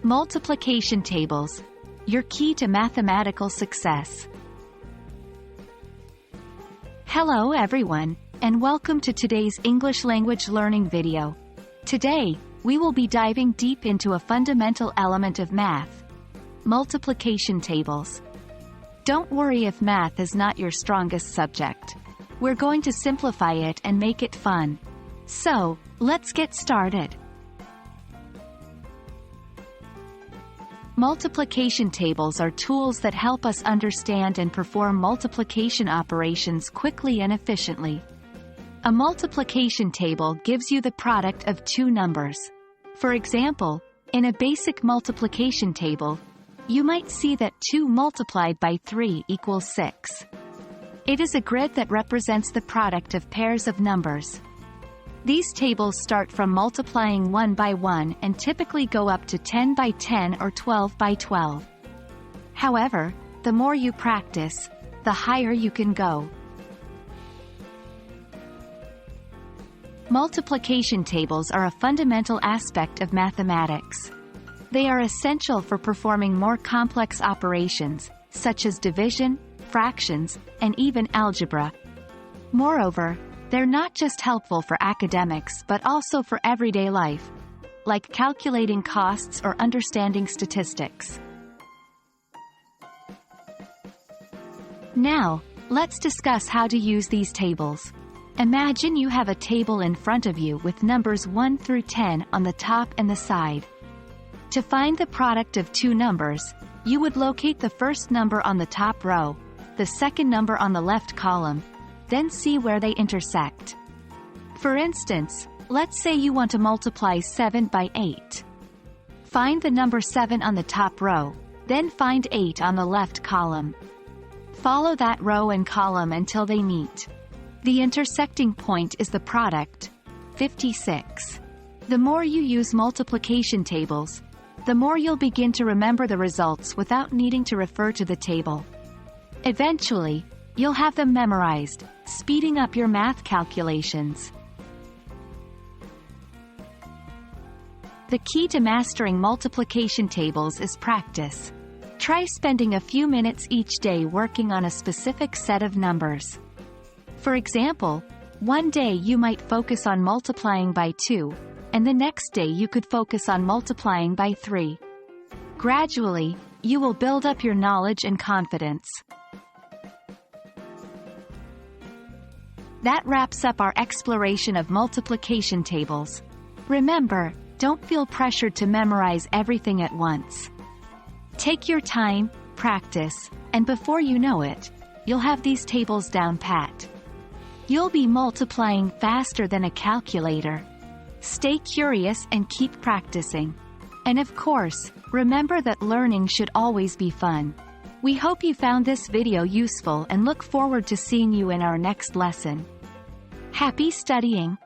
Multiplication tables, your key to mathematical success. Hello everyone, and welcome to today's English language learning video. Today, we will be diving deep into a fundamental element of math: multiplication tables. Don't worry if math is not your strongest subject. We're going to simplify it and make it fun. So, let's get started. Multiplication tables are tools that help us understand and perform multiplication operations quickly and efficiently. A multiplication table gives you the product of two numbers. For example, in a basic multiplication table, you might see that 2 multiplied by 3 equals 6. It is a grid that represents the product of pairs of numbers. These tables start from multiplying 1 by 1 and typically go up to 10 by 10 or 12 by 12. However, the more you practice, the higher you can go. Multiplication tables are a fundamental aspect of mathematics. They are essential for performing more complex operations, such as division, fractions, and even algebra. Moreover, they're not just helpful for academics but also for everyday life, like calculating costs or understanding statistics. Now, let's discuss how to use these tables. Imagine you have a table in front of you with numbers 1 through 10 on the top and the side. To find the product of two numbers, you would locate the first number on the top row, the second number on the left column, then see where they intersect. For instance, let's say you want to multiply 7 by 8. Find the number 7 on the top row, then find 8 on the left column. Follow that row and column until they meet. The intersecting point is the product, 56. The more you use multiplication tables, the more you'll begin to remember the results without needing to refer to the table. Eventually, you'll have them memorized, speeding up your math calculations. The key to mastering multiplication tables is practice. Try spending a few minutes each day working on a specific set of numbers. For example, one day you might focus on multiplying by 2, and the next day you could focus on multiplying by 3. Gradually, you will build up your knowledge and confidence. That wraps up our exploration of multiplication tables. Remember, don't feel pressured to memorize everything at once. Take your time, practice, and before you know it, you'll have these tables down pat. You'll be multiplying faster than a calculator. Stay curious and keep practicing. And of course, remember that learning should always be fun. We hope you found this video useful and look forward to seeing you in our next lesson. Happy studying!